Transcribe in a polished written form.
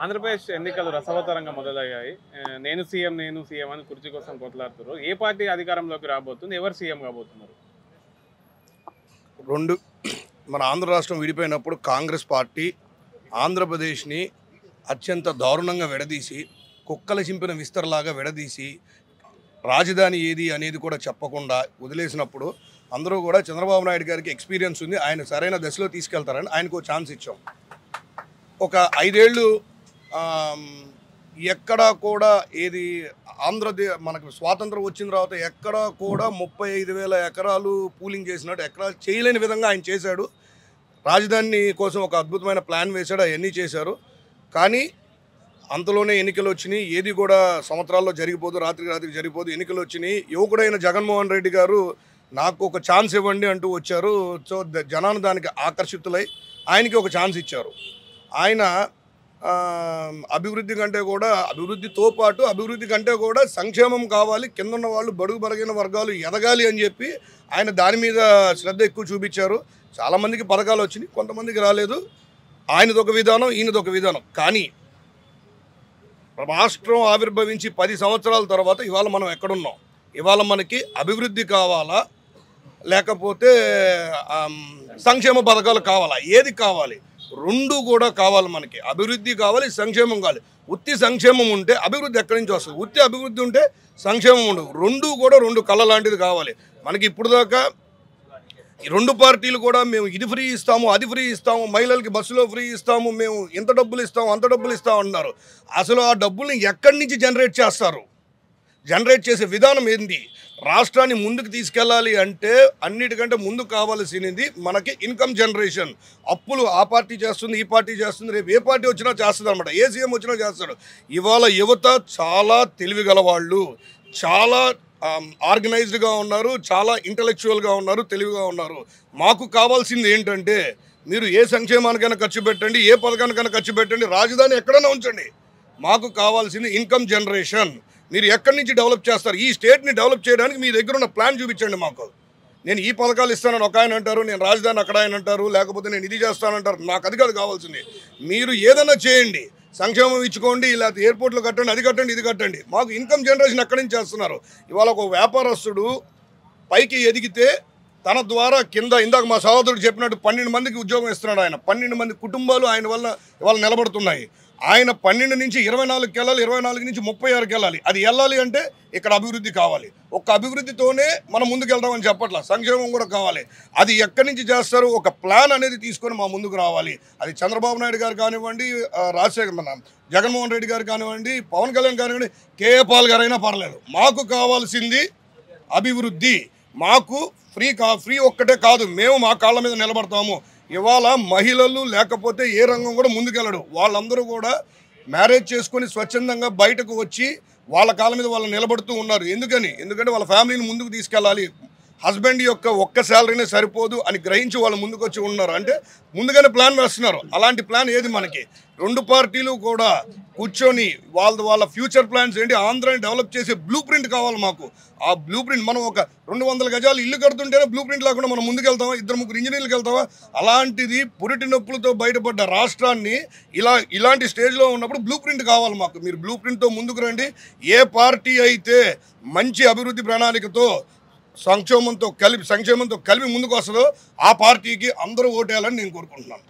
ఆంధ్రప్రదేశ్ ఎన్నికలు రసవత్తరంగా మొదలయ్యాయి. నేను సీఎం అని కుర్చీ కోసం కొట్లాడుతున్నారు. ఏ పార్టీ అధికారంలోకి రాబోతుంది? ఎవరు సీఎం కాబోతున్నారు? మన ఆంధ్ర రాష్ట్రం విడిపోయినప్పుడు కాంగ్రెస్ పార్టీ ఆంధ్రప్రదేశ్ని అత్యంత దారుణంగా విడదీసి, కుక్కల చింపిన విస్తరలాగా విడదీసి, రాజధాని ఏది అనేది కూడా చెప్పకుండా వదిలేసినప్పుడు అందరూ కూడా చంద్రబాబు నాయుడు గారికి ఎక్స్పీరియన్స్ ఉంది, ఆయన సరైన దశలో తీసుకెళ్తారని ఆయనకు ఛాన్స్ ఇచ్చాం. ఒక 5 ఏళ్ళు ఎక్కడా కూడా ఏది మనకు స్వాతంత్రం వచ్చిన తర్వాత ఎక్కడా కూడా 35,000 ఎకరాలు పూలింగ్ చేసినట్టు ఎక్కడా చేయలేని విధంగా ఆయన చేశాడు. రాజధాని కోసం ఒక అద్భుతమైన ప్లాన్ వేశాడు, అవన్నీ చేశారు. కానీ అంతలోనే ఎన్నికలు వచ్చినాయి. ఏది కూడా సంవత్సరాల్లో జరిగిపోదు, రాత్రికి జరిగిపోదు. ఎన్నికలు వచ్చినాయి. యువకుడైన జగన్మోహన్ రెడ్డి గారు నాకు ఒక ఛాన్స్ ఇవ్వండి అంటూ వచ్చారు. సో జనాలు దానికి ఆకర్షితులై ఆయనకి ఒక ఛాన్స్ ఇచ్చారు. ఆయన అభివృద్ధి కంటే కూడా సంక్షేమం కావాలి, కింద ఉన్న వాళ్ళు బడుగు బలగిన వర్గాలు ఎదగాలి అని చెప్పి ఆయన దాని మీద శ్రద్ధ ఎక్కువ చూపించారు. చాలామందికి పథకాలు వచ్చినాయి, కొంతమందికి రాలేదు. ఆయనదొక విధానం, ఈయనదొక విధానం. కానీ రాష్ట్రం ఆవిర్భవించి 10 సంవత్సరాల తర్వాత ఇవాళ మనం ఎక్కడున్నాం? ఇవాళ మనకి అభివృద్ధి కావాలా, లేకపోతే సంక్షేమ పథకాలు కావాలా? ఏది కావాలి? రెండు కూడా కావాలి. మనకి అభివృద్ధి కావాలి, సంక్షేమం కావాలి. ఉత్తి సంక్షేమం ఉంటే అభివృద్ధి ఎక్కడి నుంచి వస్తుంది? ఉత్తి అభివృద్ధి ఉంటే సంక్షేమం ఉండదు. రెండు కూడా రెండు కళ్ళ లాంటిది కావాలి మనకి. ఇప్పుడు దాకా ఈ రెండు పార్టీలు కూడా మేము ఇది ఫ్రీ ఇస్తాము, అది ఫ్రీ ఇస్తాము, మహిళలకి బస్సులో ఫ్రీ ఇస్తాము, మేము ఇంత డబ్బులు ఇస్తాము, అంత డబ్బులు ఇస్తాము అన్నారు. అసలు ఆ డబ్బుల్ని ఎక్కడి నుంచి జనరేట్ చేస్తారు? జనరేట్ చేసే విధానం ఏంది? రాష్ట్రాన్ని ముందుకు తీసుకెళ్ళాలి అంటే అన్నిటికంటే ముందు కావాల్సినది మనకి ఇన్కమ్ జనరేషన్. అప్పులు ఆ పార్టీ చేస్తుంది, ఈ పార్టీ చేస్తుంది, రేపు ఏ పార్టీ వచ్చినా చేస్తుంది అనమాట. ఏ సీఎం వచ్చినా చేస్తాడు. ఇవాళ యువత చాలా తెలివిగలవాళ్ళు, చాలా ఆర్గనైజ్డ్గా ఉన్నారు, చాలా ఇంటలెక్చువల్గా ఉన్నారు, తెలివిగా ఉన్నారు. మాకు కావాల్సింది ఏంటంటే మీరు ఏ సంక్షేమానికైనా ఖర్చు పెట్టండి, ఏ పథకానికైనా ఖర్చు పెట్టండి, రాజధాని ఎక్కడైనా ఉంచండి. మాకు కావాల్సింది ఇన్కమ్ జనరేషన్. మీరు ఎక్కడి నుంచి డెవలప్ చేస్తారు? ఈ స్టేట్ని డెవలప్ చేయడానికి మీ దగ్గర ఉన్న ప్లాన్ చూపించండి మాకు. నేను ఈ పథకాలు ఇస్తానని ఒక ఆయన అంటారు, నేను రాజధాని అక్కడ ఆయన అంటారు, లేకపోతే నేను ఇది చేస్తానంటారు. నాకు అది కాదు కావాల్సింది. మీరు ఏదైనా చేయండి, సంక్షేమం ఇచ్చుకోండి, లేకపోతే ఎయిర్పోర్ట్లు కట్టండి, అది కట్టండి, ఇది కట్టండి. మాకు ఇన్కమ్ జనరేషన్ ఎక్కడి నుంచి చేస్తున్నారు? ఇవాళ ఒక వ్యాపారస్తుడు పైకి ఎదిగితే తన ద్వారా కింద, ఇందాక మా సహోదరుడు చెప్పినట్టు 12 మందికి ఉద్యోగం ఇస్తున్నాడు ఆయన. 12 మంది కుటుంబాలు ఆయన వల్ల ఇవాళ నిలబడుతున్నాయి. ఆయన 12 నుంచి 24కి వెళ్ళాలి, 24 నుంచి 36కి వెళ్ళాలి. అది వెళ్ళాలి అంటే ఇక్కడ అభివృద్ధి కావాలి. ఒక్క అభివృద్ధితోనే మనం ముందుకు వెళ్దామని చెప్పట్లా, సంక్షేమం కూడా కావాలి. అది ఎక్కడి నుంచి చేస్తారు? ఒక ప్లాన్ అనేది తీసుకొని మా ముందుకు రావాలి. అది చంద్రబాబు నాయుడు గారు కానివ్వండి, జగన్మోహన్ రెడ్డి గారు కానివ్వండి, పవన్ కళ్యాణ్ కానివ్వండి, కేఏ పాల్ గారైనా పర్లేదు. మాకు కావాల్సింది అభివృద్ధి. మాకు ఫ్రీ ఒక్కటే కాదు, మేము మా కాళ్ళ మీద నిలబడతాము. ఇవాళ మహిళలు లేకపోతే ఏ రంగం కూడా ముందుకెళ్ళడు. వాళ్ళందరూ కూడా మ్యారేజ్ చేసుకొని స్వచ్ఛందంగా బయటకు వచ్చి వాళ్ళ కాళ్ళ మీద వాళ్ళు నిలబడుతూ ఉన్నారు. ఎందుకంటే వాళ్ళ ఫ్యామిలీని ముందుకు తీసుకెళ్ళాలి. హస్బెండ్ యొక్క ఒక్క శాలరీనే సరిపోదు అని గ్రహించి వాళ్ళు ముందుకు వచ్చి ఉన్నారు. అంటే ముందుగానే ప్లాన్ వేస్తున్నారు. అలాంటి ప్లాన్ ఏది మనకి? రెండు పార్టీలు కూడా కూర్చొని వాళ్ళ ఫ్యూచర్ ప్లాన్స్ ఏంటి, ఆంధ్రాని డెవలప్ చేసే బ్లూ ప్రింట్ కావాలి మాకు. ఆ బ్లూ ప్రింట్, మనం ఒక 200 గజాలు ఇల్లు కడుతుంటేనే బ్లూ ప్రింట్ లేకుండా మనం ముందుకెళ్తామా? 2-3 ఇంజనీర్లకు వెళ్తామా? అలాంటిది పురిటి నొప్పులతో బయటపడ్డ రాష్ట్రాన్ని ఇలాంటి స్టేజ్లో ఉన్నప్పుడు బ్లూ ప్రింట్ కావాలి మాకు. మీరు బ్లూ ప్రింట్తో ముందుకు రండి. ఏ పార్టీ అయితే మంచి అభివృద్ధి ప్రణాళికతో సంక్షేమంతో కలిపి ముందుకు వస్తుందో ఆ పార్టీకి అందరూ ఓటేయాలని నేను కోరుకుంటున్నాను.